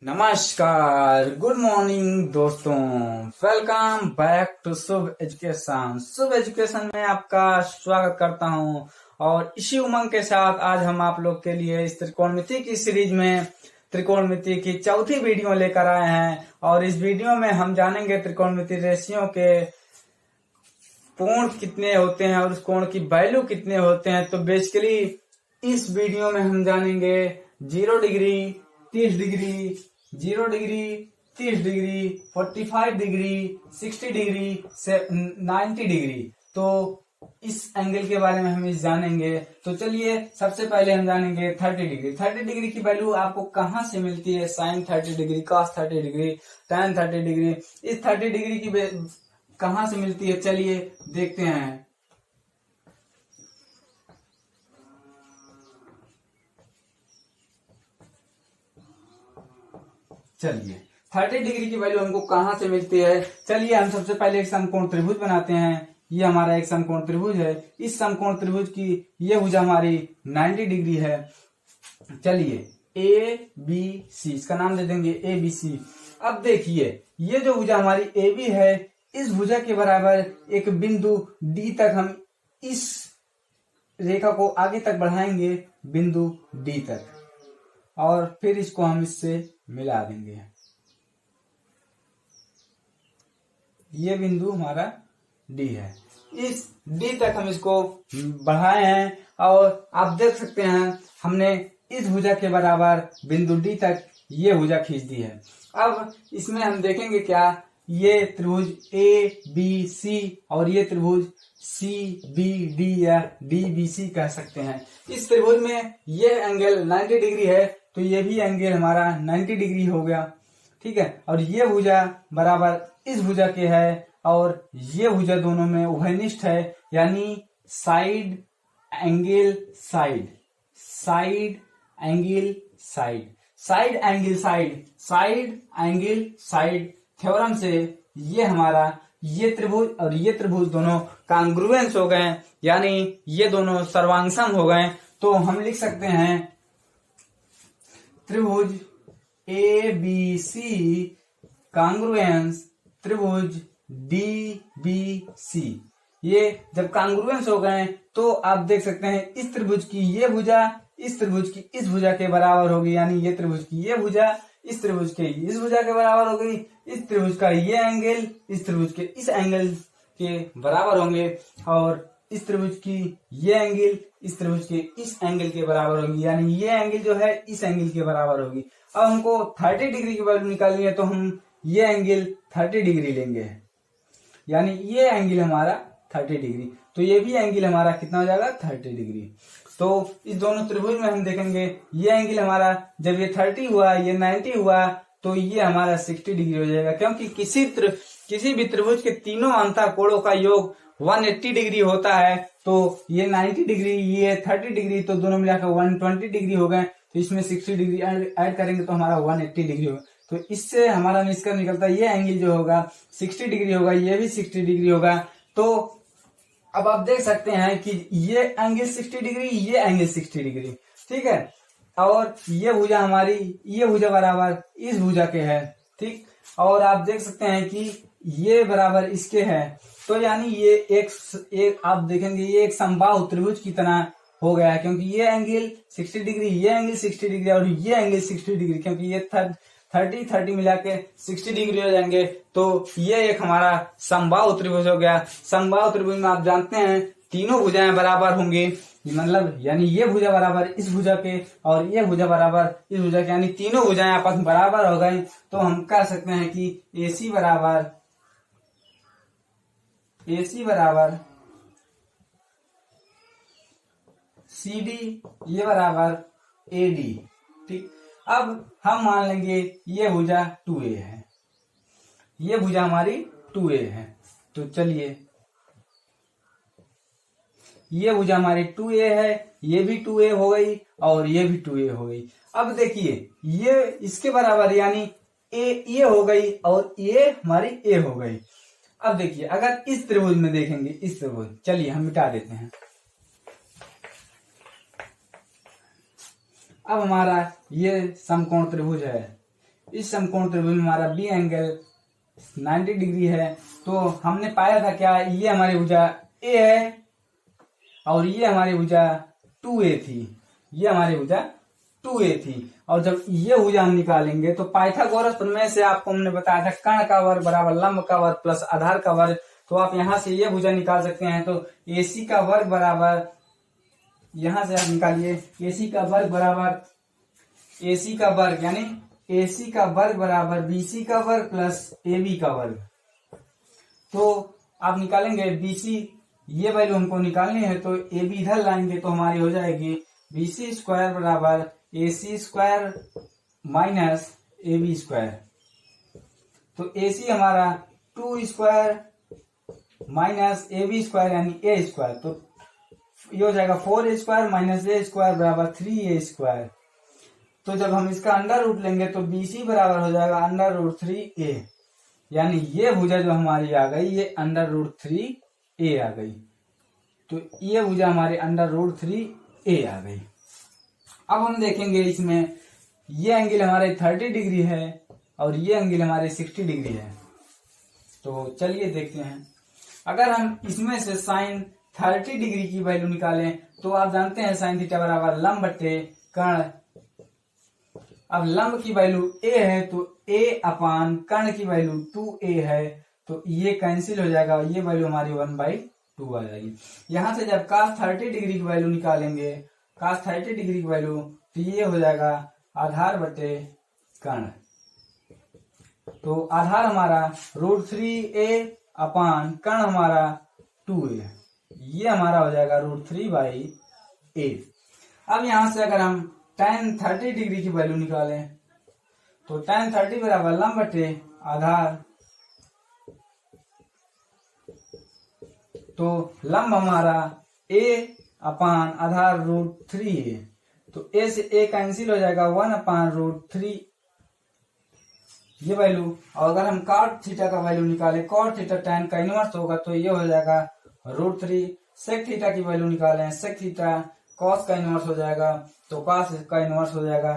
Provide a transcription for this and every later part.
नमस्कार, good morning दोस्तों। Welcome back to Shubh education. Shubh education में आपका स्वागत करता हूं और इसी उमंग के साथ आज हम आप लोग के लिए इस त्रिकोणमिति की सीरीज में त्रिकोणमिति की चौथी वीडियो लेकर आए हैं और इस वीडियो में हम जानेंगे त्रिकोणमिति रेशियो के कोण कितने होते हैं और उस कोण की वैल्यू कितने होते हैं। तो बेसिकली इस वीडियो में हम जानेंगे 0 degree, 30 degree, 0 degree, 30 degree, 45 degree, 60 degree से 90 डिग्री। तो इस एंगल के बारे में हम इस जानेंगे। तो चलिए सबसे पहले हम जानेंगे 30 डिग्री। 30 डिग्री की वैल्यू आपको कहाँ से मिलती है? Sine 30 degree, cos 30 degree, tan 30 degree. इस 30 डिग्री की कहाँ से मिलती है? चलिए देखते हैं। चलिए 30 डिग्री की वैल्यू हमको कहाँ से मिलती है? चलिए हम सबसे पहले एक समकोण त्रिभुज बनाते हैं। ये हमारा एक समकोण त्रिभुज है। इस समकोण त्रिभुज की ये भुजा हमारी 90 डिग्री है। चलिए ए बी सी, इसका नाम दे देंगे ए बी सी। अब देखिए ये जो भुजा हमारी ए बी है, इस भुजा के बराबर एक बिंदु डी तक हम इस रेखा को आगे तक बढ़ाएंगे, बिंदु डी तक, और फिर इसको हम इससे मिला देंगे। ये बिंदु हमारा डी है। इस डी तक हम इसको बढ़ाए हैं और आप देख सकते हैं हमने इस भुजा के बराबर बिंदु डी तक ये भुजा खींच दी है। अब इसमें हम देखेंगे क्या, ये त्रिभुज ए बी सी और ये त्रिभुज सी बी डी या डी बी सी कह सकते हैं। इस त्रिभुज में ये एंगल 90 डिग्री है, तो ये भी एंगल हमारा 90 डिग्री हो गया। ठीक है, और ये भुजा बराबर इस भुजा के है और ये भुजा दोनों में उभयनिष्ठ है, यानी side angle side, side angle side, side angle side, side angle side theorem से ये हमारा ये त्रिभुज और ये त्रिभुज दोनों कांग्रुएंस हो गए, यानी ये दोनों सर्वांगसम हो गए। तो हम लिख सकते हैं त्रिभुज ए बी सी कांग्रुएंस त्रिभुज डी बी सी। ये जब कांग्रुएंस हो गए तो आप देख सकते हैं इस त्रिभुज की ये भुजा इस त्रिभुज की इस भुजा के बराबर होगी, यानी ये त्रिभुज की ये भुजा इस त्रिभुज के इस भुजा के बराबर होगी। इस त्रिभुज का ये एंगल इस त्रिभुज के इस एंगल के बराबर होंगे और इस त्रिभुज की ये एंगल इस त्रिभुज के इस एंगल के बराबर होगी, यानी ये एंगल जो है इस एंगल के बराबर होगी। अब हमको 30 डिग्री की वैल्यू निकालनी है, तो हम ये एंगल 30 डिग्री लेंगे, यानी ये एंगल हमारा 30 डिग्री। तो ये भी एंगल हमारा कितना हो जाएगा? 30 डिग्री। तो इस दोनों त्रिभुज में हम देखेंगे ये एंगल हमारा जब ये 30 हुआ, ये 90 हुआ, तो ये हमारा 60 डिग्री हो जाएगा, क्योंकि किसी भी त्रिभुज के तीनों अंतःकोणों का योग 180 डिग्री होता है। तो ये 90 डिग्री, ये 30 डिग्री, तो दोनों मिलाकर 120 डिग्री हो गए। तो इसमें 60 डिग्री ऐड करेंगे तो हमारा 180 डिग्री होगा। तो इससे हमारा निष्कर्ष निकलता है ये एंगल जो होगा 60 डिग्री होगा, ये भी 60 डिग्री होगा। तो अब आप देख सकते हैं कि ये एंगल 60 डिग्री, ये एंगल 60 डिग्री, ठीक है। और ये भुजा हमारी ये भुजा बराबर इस भुजा के है, ठीक। और आप देख सकते हैं कि ये बराबर इसके है, तो यानी ये एक आप देखेंगे ये एक समबाहु त्रिभुज की तरह हो गया है, क्योंकि ये एंगल 60 डिग्री, ये एंगल 60 डिग्री और ये एंगल 60 डिग्री, क्योंकि ये 30 मिला के 60 डिग्री हो जाएंगे। तो ये एक हमारा समबाहु त्रिभुज हो गया। समबाहु त्रिभुज में आप जानते हैं तीनों भुजाएं बराबर होंगी, मतलब यानी ये भुजा बराबर इस भुजा के और ये भुजा बराबर इस भुजा के, यानी तीनों भुजाएं आपस में बराबर हो गई। तो हम कह सकते हैं कि AC बराबर CD, ये बराबर AD, ठीक। अब हम मान लेंगे ये भुजा 2A है, ये भुजा हमारी 2A है। तो चलिए ये भुजा हमारी 2A है, ये भी 2A हो गई और ये भी 2A हो गई। अब देखिए ये इसके बराबर, यानी ये हो गई और ये हमारी A हो गई। अब देखिए अगर इस त्रिभुज में देखेंगे, इस त्रिभुज, चलिए हम मिटा देते हैं। अब हमारा ये समकोण त्रिभुज है, इस समकोण त्रिभुज में हमारा बी एंगल 90 डिग्री है। तो हमने पाया था क्या, ये हमारी भुजा ए है और ये हमारी भुजा 2a थी, ये हमारी भुजा 2a थी। और जब ये भुजा हम निकालेंगे तो पाइथागोरस प्रमेय से आपको हमने बताया था कर्ण का वर्ग बराबर लंब का वर्ग प्लस आधार का वर्ग। तो आप यहां से ये भुजा निकाल सकते हैं। तो AC का वर्ग बराबर, यहां से आप निकालिए, AC का वर्ग बराबर, AC का वर्ग यानी AC का वर्ग बराबर BC का वर्ग प्लस AB का वर्ग। तो आप निकालेंगे BC, ये वैल्यू हमको निकालनी है तो AB इधर लाएंगे तो हमारी हो जाएगी BC स्क्वायर बराबर AC square minus AB square. तो AC हमारा 2 स्क्वायर माइनस AB स्क्वायर यानी A स्क्वायर। तो ये हो जाएगा 4A square minus A square बराबर 3A स्क्वायर। तो जब हम इसका अंडर रूट लेंगे तो BC बराबर हो जाएगा अंडर रूट 3A, यानी ये भुजा जो हमारी आ गई ये अंडर रूट 3A आ गई। तो ये भुजा हमारे अंडर रूट 3A आ गई। अब हम देखेंगे इसमें ये एंगल हमारे 30 डिग्री है और ये एंगल हमारे 60 डिग्री है। तो चलिए देखते हैं। अगर हम इसमें से साइन 30 डिग्री की वैल्यू निकालें तो आप जानते हैं साइन थीटा बराबर लंब बटे कर्ण। अब लंब की वैल्यू a है तो a अपान कर्ण की वैल्यू 2a है। तो ये कैंसिल हो जाएगा और ये वैल्यू हमारी 1/2 आ जाएगी। यहां से जब cos 30 डिग्री की वैल्यू निकालेंगे, cos 30 डिग्री की वैल्यू, तो ये हो जाएगा आधार बटे कर्ण। तो आधार हमारा √3a अपान कर्ण हमारा 2a, ये हमारा हो जाएगा √3/a। अब यहां से अगर हम tan 30 डिग्री की वैल्यू निकालें तो tan 30 बराबर लंब बटे आधार। तो लंब हमारा a अपान आधार √3a। तो a से a कैंसिल हो जाएगा 1/√3 ये वैल्यू। और अगर हम cot थीटा का वैल्यू निकालें, cot थीटा tan का इनवर्स होगा तो ये हो जाएगा √3। sec थीटा की वैल्यू निकालें, sec थीटा cos का इनवर्स हो जाएगा तो cos का इनवर्स हो जाएगा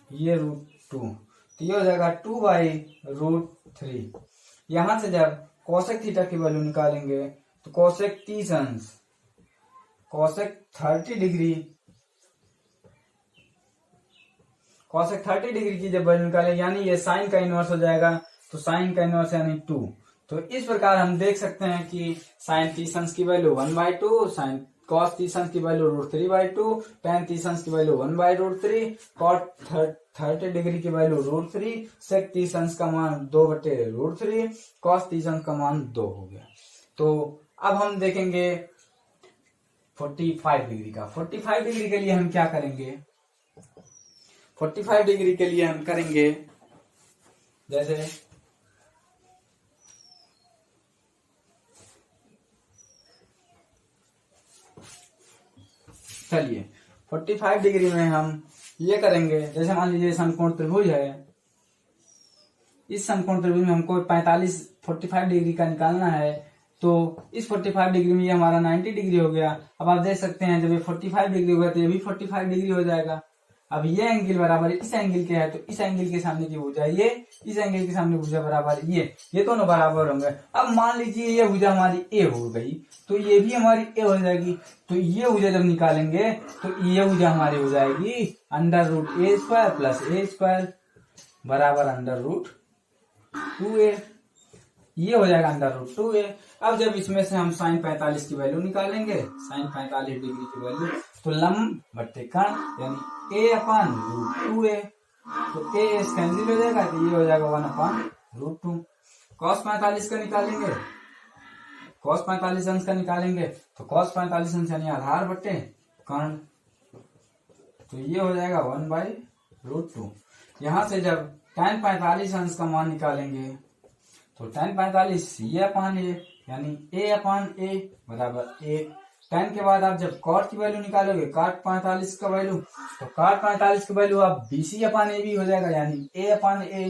ये √2। तो ये हो जाएगा 2/√3। यहां से जब cosec थीटा की वैल्यू निकालेंगे तो cosec 30 अंश, cosec 30 डिग्री, cosec 30 डिग्री की जब वैल्यू निकाले यानी ये साइन का इनवर्स हो जाएगा। तो साइन का इनवर्स यानी 2। तो इस प्रकार हम देख सकते हैं कि साइन 30 अंश की वैल्यू 1/2, साइन cos 30 अंश की वैल्यू √3/2, tan 30 अंश की वैल्यू 1/√3, cot 30 डिग्री की वैल्यू √3, sec 30 अंश का मान 2/√3, cos 30 अंश का मान 2 हो गया। तो अब हम देखेंगे 45 डिग्री का। 45 डिग्री के लिए हम क्या करेंगे, 45 डिग्री के लिए हम करेंगे जैसे चलिए 45 डिग्री में हम ये करेंगे, जैसे मान लीजिए समकोण त्रिभुज है, इस समकोण त्रिभुज में हमको 45 डिग्री का निकालना है। तो इस 45 डिग्री में ये हमारा 90 डिग्री हो गया। अब आप देख सकते हैं जब ये 45 डिग्री होगा तो ये भी 45 डिग्री हो जाएगा। अब ये एंगल बराबर इस एंगल के है तो इस एंगल के सामने की भुजा ये, इस एंगल के सामने भुजा बराबर ये दोनों बराबर होंगे। अब मान लीजिए ये भुजा हमारी ए हो गई तो ये भी हमारी ए हो जाएगी। तो ये भुजा जब निकालेंगे तो ये भुजा हमारी हो जाएगी √a² प्लस a² बराबर √2a। ये हो जाएगा √2a। अब जब इसमें से हम साइन 45 की वैल्यू निकालेंगे, साइन 45 डिग्री की वैल्यू, तो लंब बट्टे कर्ण यानी a/√2a। तो a कैंसिल हो जाएगा तो ये हो जाएगा 1/√2। cos 45 का निकालेंगे, cos 45 अंश का निकालेंगे तो cos 45 अंश यानी आधार बट्टे कर्ण। तो ये हो जाएगा 1/√2। यहां से जब tan 45 अंश का मान निकालेंगे तो tan 45 ये अपान ए यानी a/a बराबर 1। tan के बाद आप जब cot की वैल्यू निकालोगे, cot 45 का वैल्यू, तो cot 45 की वैल्यू आप BC/AB हो जाएगा यानी a/a।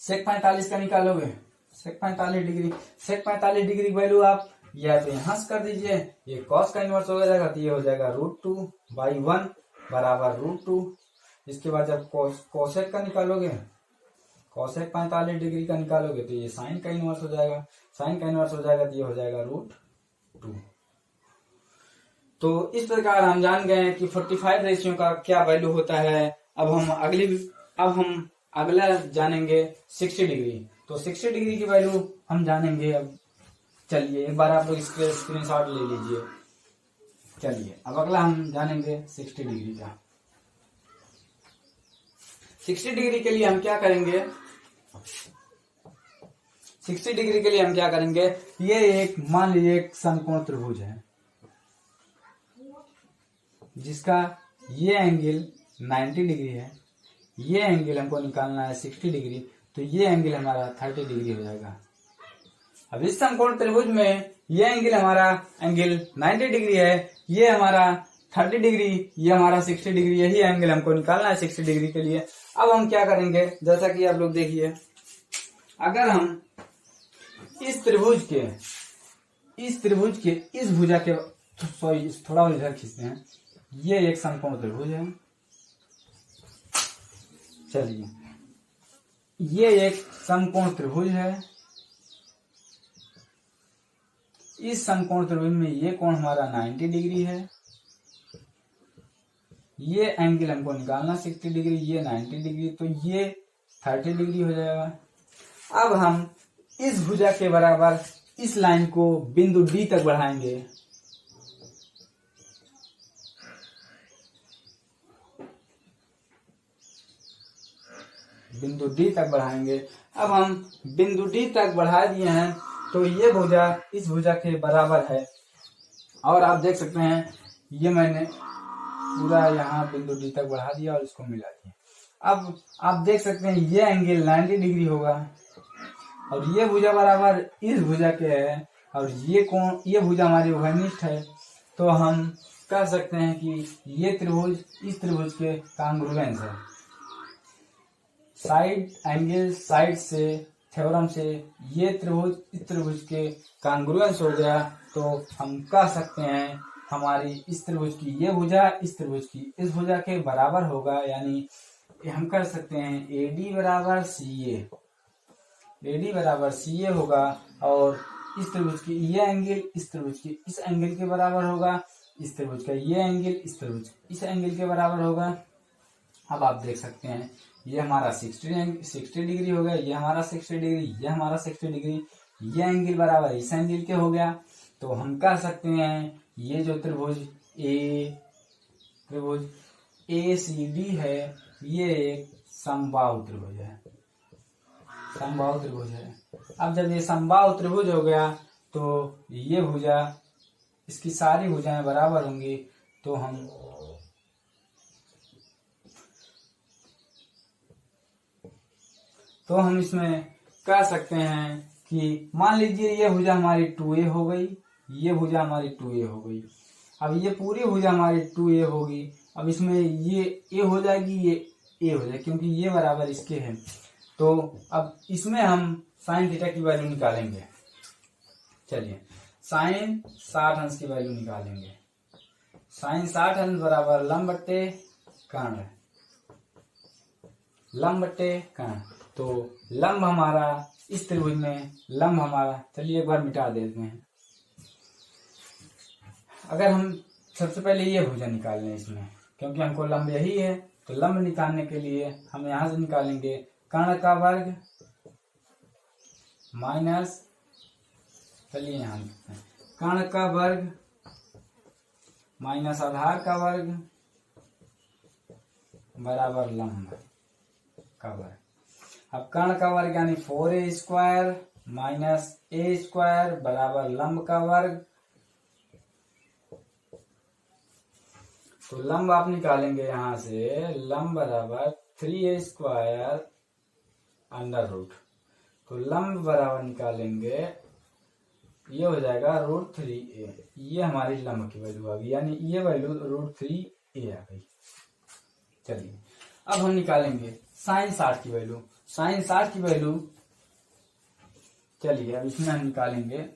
sec 45 का निकालोगे, sec 45 डिग्री, sec 45 डिग्री की वैल्यू आप या तो यहां से कर दीजिए, ये cos का इनवर्स हो जाएगा तो ये हो जाएगा √2/1 बराबर √2। इसके बाद जब कोसेक का निकालोगे, कोसेक 45 डिग्री का निकालोगे तो ये साइन का इनवर्स हो जाएगा, साइन का इनवर्स हो जाएगा तो ये हो जाएगा √2। तो इस प्रकार हम जान गए कि 45 रेशियो का क्या वैल्यू होता है। अब हम अगला जानेंगे 60 डिग्री। तो 60 डिग्री की वैल्यू हम जानेंगे। अब चलिए एक बार आप लोग स्क्रीनशॉट ले लीजिए। चलिए अब अगला हम जानेंगे 60 डिग्री का। 60 डिग्री के लिए हम क्या करेंगे, 60 डिग्री के लिए हम क्या करेंगे, ये एक मान लीजिए एक समकोण त्रिभुज है जिसका ये एंगल 90 डिग्री है, ये एंगल हमको निकालना है 60 डिग्री, तो ये एंगल हमारा 30 डिग्री हो जाएगा। अब इस समकोण त्रिभुज में ये एंगल हमारा एंगल 90 डिग्री है, ये हमारा 30 डिग्री, ये हमारा 60 डिग्री, यही एंगल हमको निकालना है 60 डिग्री के लिए। अब हम क्या करेंगे, जैसा कि आप लोग देखिए, अगर हम इस त्रिभुज के इस भुजा के, सॉरी थोड़ा और इधर खींचते हैं, ये एक समकोण त्रिभुज है। चलिए ये एक समकोण त्रिभुज है, इस समकोण त्रिभुज में ये कोण हमारा 90 डिग्री है, ये एंगल हमको निकालना 60 डिग्री, ये 90 डिग्री, तो ये 30 डिग्री हो जाएगा। अब हम इस भुजा के बराबर इस लाइन को बिंदु डी तक बढ़ाएंगे। बिंदु डी तक बढ़ाएंगे। अब हम बिंदु डी तक बढ़ा दिए हैं, तो ये भुजा इस भुजा के बराबर है। और आप देख सकते हैं ये मैंने पूरा यहाँ बिंदु डी तक बढ़ा दिया और इसको मिला दिया। अब आप देख सकते हैं ये एंगल 90 डिग्री होगा और ये भुजा बराबर इस भुजा के है और ये कोण, ये भुजा हमारी उभयनिष्ठ है। तो हम कह सकते हैं कि ये त्रिभुज इस त्रिभुज के कांग्रुएंस है। साइड एंगल साइड से थ्योरम से ये त्रिभुज इस त्रिभुज के कांग्रुएंस हो गया, तो हम कह सकते हैं हमारी इस त्रिभुज की ये भुजा इस त्रिभुज की इस भुजा के बराबर होगा। यानी हम कर सकते हैं AD बराबर CA होगा और इस त्रिभुज की ये एंगल इस त्रिभुज की इस एंगल के बराबर होगा, इस त्रिभुज का ये एंगल इस त्रिभुज इस एंगल के बराबर होगा। अब आप देख सकते हैं ये हमारा 60 डिग्री हो गया, ये हमारा 60 डिग्री, ये हमारा 60 डिग्री, ये एंगल बराबर इस एंगल के हो गया। तो हम कह सकते हैं ये जो त्रिभुज ACD है ये एक समबाहु त्रिभुज है, समबाहु त्रिभुज है। अब जब ये समबाहु त्रिभुज हो गया तो ये भुजा इसकी सारी भुजाएं बराबर होंगी, तो हम इसमें कह सकते हैं कि मान लीजिए ये भुजा हमारी 2A हो गई, ये भुजा हमारी 2A हो गई। अब ये पूरी भुजा हमारी 2A होगी। अब इसमें ये A हो जाएगी, ये A हो जाएगी क्योंकि ये बराबर इसके हैं। तो अब इसमें हम साइन थीटा की वैल्यू निकालेंगे। चलिए साइन 60 अंश की वैल्यू निकालेंगे। साइन 60 अंश बराबर लंब बट्टे कर्ण, लंब बट्टे कर्ण। तो लंब हमारा इस त्रिभुज में लंब हमारा, चलिए एक बार मिटा देते हैं। अगर हम सबसे पहले ये भुजा निकाल लें इसमें, क्योंकि हमको लंब यही है, तो लंब निकालने के लिए हम यहां से निकालेंगे कर्ण का वर्ग माइनस, चलिए यहां लिखते हैं कर्ण का वर्ग माइनस आधार का वर्ग बराबर लंब का वर्ग। अब कर्ण का वर्ग यानी 4A² माइनस A² बराबर लंब का वर्ग। तो लंब आप निकालेंगे यहां से, लंब बराबर 3A² अंडर रूट। तो लंब बराबर निकालेंगे, ये हो जाएगा √3A। ये हमारी लंब की वैल्यू आ गई, यानी ये वैल्यू √3A आ गई। चलिए अब हम निकालेंगे साइन 60 की वैल्यू। साइन 60 की वैल्यू, चलिए अब इसमें हम निकालेंगे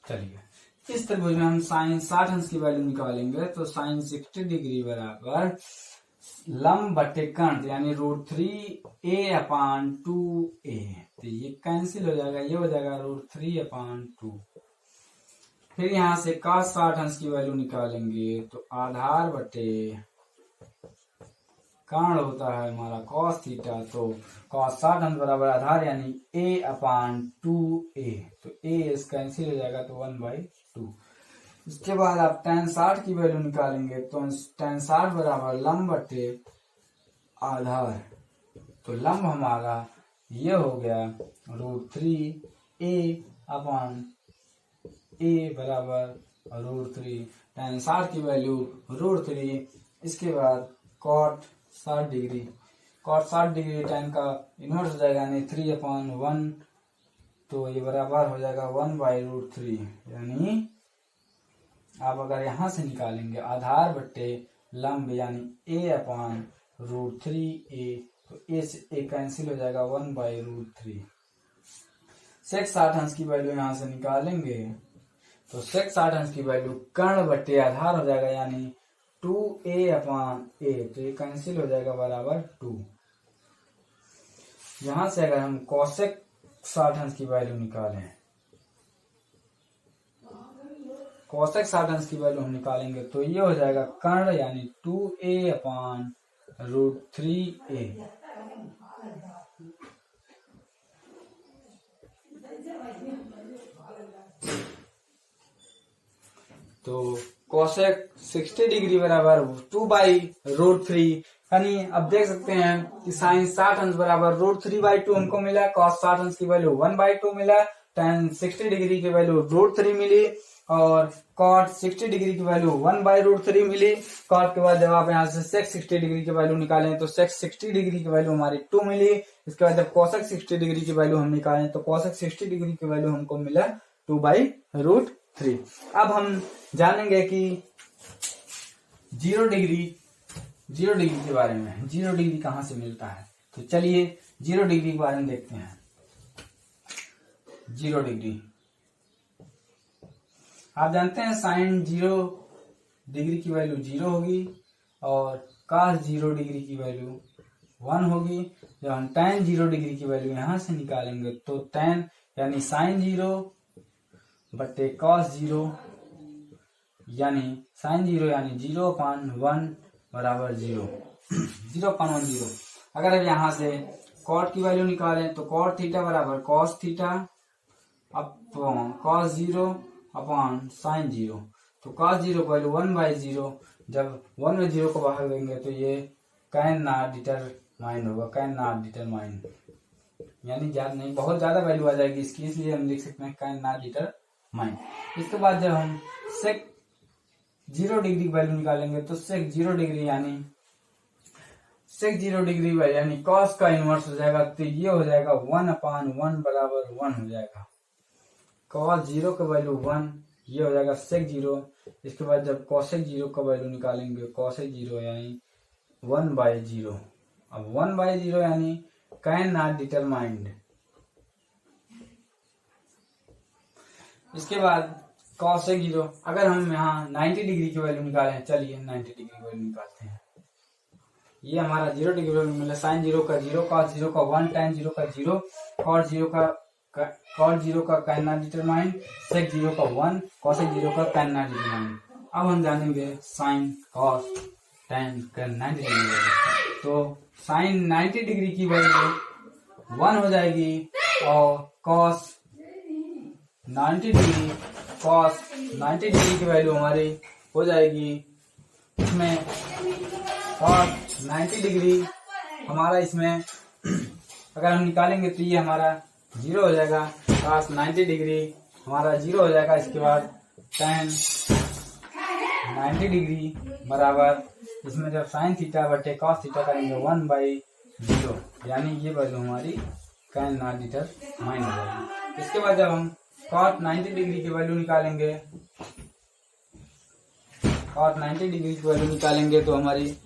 चलिए इस त्रिभुज में हम साइन 60 अंश की वैल्यू निकालेंगे, तो साइन 60 डिग्री बराबर लंब बटे कर्ण यानी √3a/2a। तो ये कैंसिल हो जाएगा, ये हो जाएगा √3/2। फिर यहां से cos 60 अंश की वैल्यू निकालेंगे, तो आधार बटे कर्ण होता है हमारा cos थीटा, तो cos 60 अंश बराबर आधार यानी a/2a। तो a कैंसिल हो जाएगा, तो 1/2। इसके बाद आप tan 60 की वैल्यू निकालेंगे, तो tan 60 बराबर लंब बटे आधार, तो लंब हमारा ये हो गया √3a/a बराबर √3। tan 60 की वैल्यू √3। इसके बाद cot 60 डिग्री, tan का इनवर्स हो जाएगा यानी 3/1, तो ये बराबर हो जाएगा 1/√3। यानी आप अगर यहां से निकालेंगे आधार बट्टे लंब यानी a/√3a, तो a से a कैंसिल हो जाएगा 1/√3। sec 60 अंश की वैल्यू यहां से निकालेंगे, तो sec 60 अंश की वैल्यू कर्ण बट्टे आधार हो जाएगा यानी 2a/a, तो ये कैंसिल हो जाएगा बराबर 2। यहां से अगर हम cosec 60 अंश की वैल्यू निकालें, cosec 60 अंश की वैल्यू हम निकालेंगे, तो ये हो जाएगा कर्ण यानी 2a/√3a। तो cosec 60 डिग्री बराबर 2/√3। यानी अब देख सकते हैं कि साइन 60 अंश बराबर √3/2 हमको मिला, cos 60 अंश की वैल्यू 1/2 मिला, tan 60 डिग्री की वैल्यू √3 मिली, और cot 60 डिग्री की वैल्यू 1/√3 मिली। cot के बाद जब आप यहाँ से sec 60 डिग्री की वैल्यू निकालें, तो sec 60 डिग्री की वैल्यू हमारी 2 मिली। इसके बाद जब cosec 60 डिग्री की वैल्यू हम निकालें, तो cosec 60 डिग्री की वैल्यू हमको मिला 2/√3। अब हम जानेंगे कि 0 डिग्री के बारे में, 0 डिग्री कहां से मिलता है। तो चलिए 0 डिग्री के बारे में देखते हैं। 0 डिग्री आप जानते हैं साइन 0 डिग्री की वैल्यू 0 होगी और cos 0 डिग्री की वैल्यू 1 होगी। जब हम tan 0 डिग्री की वैल्यू यहां से निकालेंगे, तो tan यानी साइन 0 बटे cos 0 यानी साइन 0 यानी 0/1 बराबर 0, 0/10। अगर अब यहां से cot की वैल्यू निकालें, तो cot थीटा बराबर cos theta upon cos 0/sin 0, तो cos 0 की वैल्यू 1/0। जब 1/0 को बाहर देंगे, तो ये कैन नॉट डिटरमाइन होगा, कैन नॉट डिटरमाइन यानी ज्यादा नहीं, बहुत ज्यादा वैल्यू आ जाएगी इसकी, इसलिए हम लिख सकते हैं कैन नॉट डिटरमाइन। इसके बाद जब हम sec 0 डिग्री की वैल्यू निकालेंगे, तो sec 0 डिग्री यानी यानी cos का इनवर्स हो जाएगा, तो ये हो जाएगा 1/1 बराबर 1 हो जाएगा। cos 0 का वैल्यू 1, ये हो जाएगा sec 0। इसके बाद जब cosec 0 का वैल्यू निकालेंगे, cosec 0 यानी 1/0। अब 1/0 यानी कैन नॉट डिटरमाइंड। इसके बाद cosec 0, अगर हम यहाँ 90 डिग्री की वैल्यू निकालें, चलिए 90 डिग्री की वैल्यू निकालते हैं। ये हमारा 0 डिग्री वैल्यू मिला, साइन 0 का 0, cos 0 का 1, tan 0 का 0, cot 0 का कैन नॉट डिटरमाइन, sec 0 का 1, cosec 0 का कैन नॉट डिटरमाइन। अब हम जानेंगे साइन cos tan का 90 डिग्री वैल्यू। तो साइन 90 डिग्री की वैल्यू 1 हो जाएगी और cos 90 डिग्री की वैल्यू हमारी हो जाएगी, इसमें cos 90 डिग्री हमारा, इसमें अगर हम निकालेंगे तो ये हमारा 0 हो जाएगा, cos 90 डिग्री हमारा 0 हो जाएगा। इसके बाद tan 90 डिग्री बराबर, इसमें जब साइन थीटा बटे cos थीटा करेंगे 1/0, यानी ये वैल्यू हमारी कैन नॉट डिटरमाइन हो जाएगी। इसके बाद जब हम cot 90 डिग्री की वैल्यू निकालेंगे, cot 90 डिग्री की वैल्यू निकालेंगे, तो हमारी,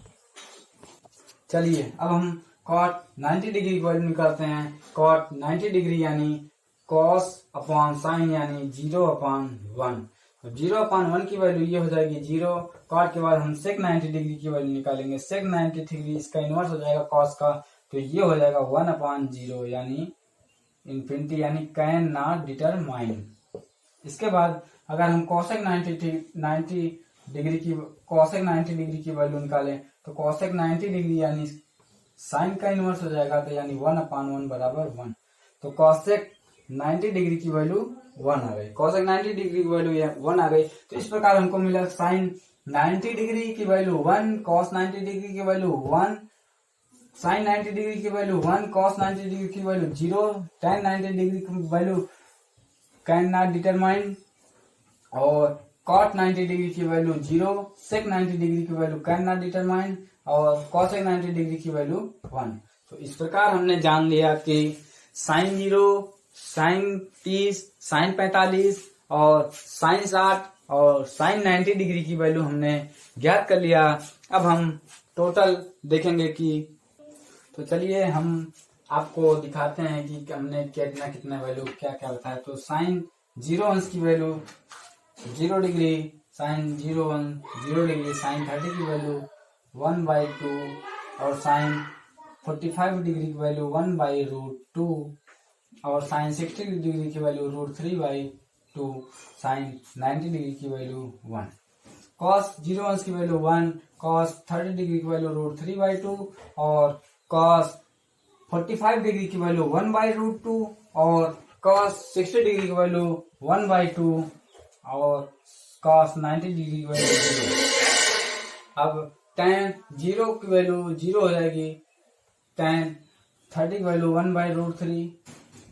चलिए अब हम cot 90 डिग्री की वैल्यू निकालते हैं। cot 90 डिग्री यानी कॉस अपॉन साइन यानी 0/1। तो 0/1 की वैल्यू ये हो जाएगी 0। कॉट के बाद हम सेक 90 डिग्री की वैल्यू निकालेंगे। सेक 90 डिग्री इसका इनवर्स हो जाएगा कॉस का, तो ये हो जाएगा 1/0 यानी इन्फिनिटी, यानी कैन नॉट डिटरमाइन। इसके बाद अगर हम कॉसेक 90 डिग्री की वैल्यू निकालें तो कॉसेक 90 डिग्री यानी साइन का इनवर्स हो जाएगा, तो यानी 1/1 बराबर 1। तो कॉसेक 90 डिग्री की वैल्यू 1 आ गई। कॉसेक 90 डिग्री की वैल्यू 1 आ गई। तो इस प्रकार हमको मिला साइन 90 डिग्री की वैल्यू 1, कॉस 90 डिग्री की वैल्यू 1, साइन 90 डिग्री की वैल्यू 1, कॉस 90 डिग्री की वैल्यू 0, tan 90 डिग्री की वैल्यू कैन नॉट डिटरमाइन, और cot 90 डिग्री की वैल्यू 0, sec 90 डिग्री की वैल्यू कैन नॉट डिटरमाइन, और cosec 90 डिग्री की वैल्यू 1। तो इस प्रकार हमने जान लिया कि साइन 0, साइन 30, साइन 45 और साइन 60 और साइन 90 डिग्री की वैल्यू हमने ज्ञात कर लिया। अब हम टोटल देखेंगे कि, तो चलिए हम आपको दिखाते हैं कि हमने कितना कितना वैल्यू क्या क्या बताया। तो साइन 0 अंश की value 0 degree, sine 0 degree, sine 30 की वैल्यू 1/2 और साइन 45 डिग्री की वैल्यू 1/√2 और साइन 60 डिग्री की वैल्यू √3/2, साइन 90 डिग्री की वैल्यू 1, कॉस 0 अंश की वैल्यू 1, कॉस 30 डिग्री की वैल्यू √3/2 और कॉस 45 डिग्री की वैल्यू 1/√2 और कॉस 60 डिग्री की वैल्यू 1/2 और cos 90 डिग्री की वैल्यू 0। अब tan 0 की वैल्यू 0 हो जाएगी, tan 30 की वैल्यू 1/√3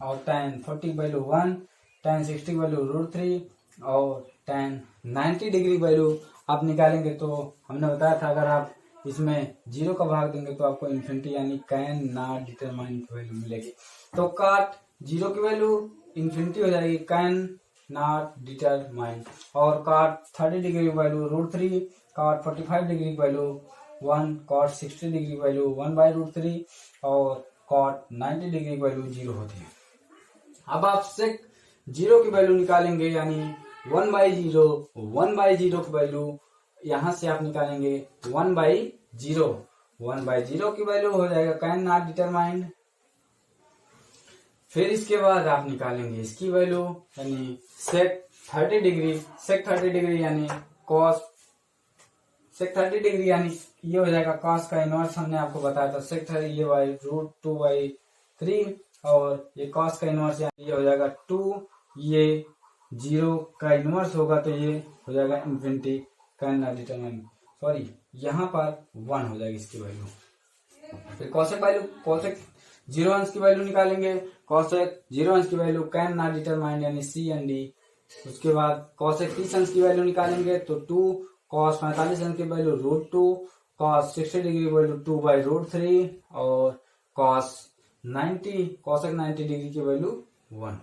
और tan 40 की वैल्यू 1, tan 60 की वैल्यू √3 और tan 90 डिग्री वैल्यू आप निकालेंगे। तो हमने बताया था अगर आप इसमें 0 का भाग देंगे तो आपको इन्फिनिटी यानी कैन नॉट डिटरमाइन की वैल्यू मिलेगी। तो cot 0 की वैल्यू इन्फिनिटी हो जाएगी, कैन नॉट डिटरमाइन, और cot 30 degree value √3, cot 45 degree value 1, cot 60 degree value 1/√3 और cot 90 डिग्री वैल्यू 0 होती है। अब आप sec 0 की वैल्यू निकालेंगे यानी 1/0 की वैल्यू यहां से आप निकालेंगे 1/0 की वैल्यू हो जाएगा कैन नॉट डिटरमाइंड। फिर इसके बाद आप निकालेंगे इसकी वैल्यू यानी sec 30 डिग्री यानी cos sec 30 डिग्री यानी ये हो जाएगा cos का इनवर्स, हमने आपको बताया था sec 30 ये √2/3 और ये cos का इनवर्स यानी ये हो जाएगा 2, ये 0 का इनवर्स होगा तो ये हो जाएगा infinity can not determine, sorry यहाँ पर 1 हो जाएगी इसकी वैल्यू। फिर cosec 0 अंश की वैल्यू निकालेंगे, cosec 0 अंश की वैल्यू कैन नॉट डिटरमाइन यानी C and D। उसके बाद cosec 30 अंश की वैल्यू निकालेंगे तो 2, cos 45 अंश की वैल्यू √2, cos 60 डिग्री की वैल्यू 2/√3 और cosec 90 डिग्री की वैल्यू 1।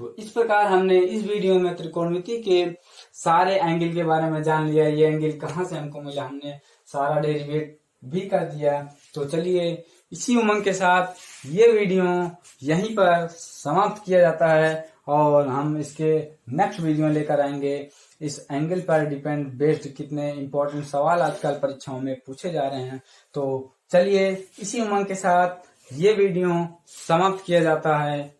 तो इस प्रकार हमने इस वीडियो में त्रिकोणमिति के सारे एंगल के बारे में जान लिया। ये एंगल कहाँ से हमको मिला, हमने सारा डेरिवेट भी कर दिया। तो चलिए इसी उमंग के साथ ये वीडियो यहीं पर समाप्त किया जाता है और हम इसके नेक्स्ट वीडियो लेकर आएंगे। इस एंगल पर डिपेंड बेस्ड कितने इंपॉर्टेंट सवाल आजकल परीक्षाओं में पूछे जा रहे हैं। तो चलिए इसी उमंग के साथ ये वीडियो समाप्त किया जाता है।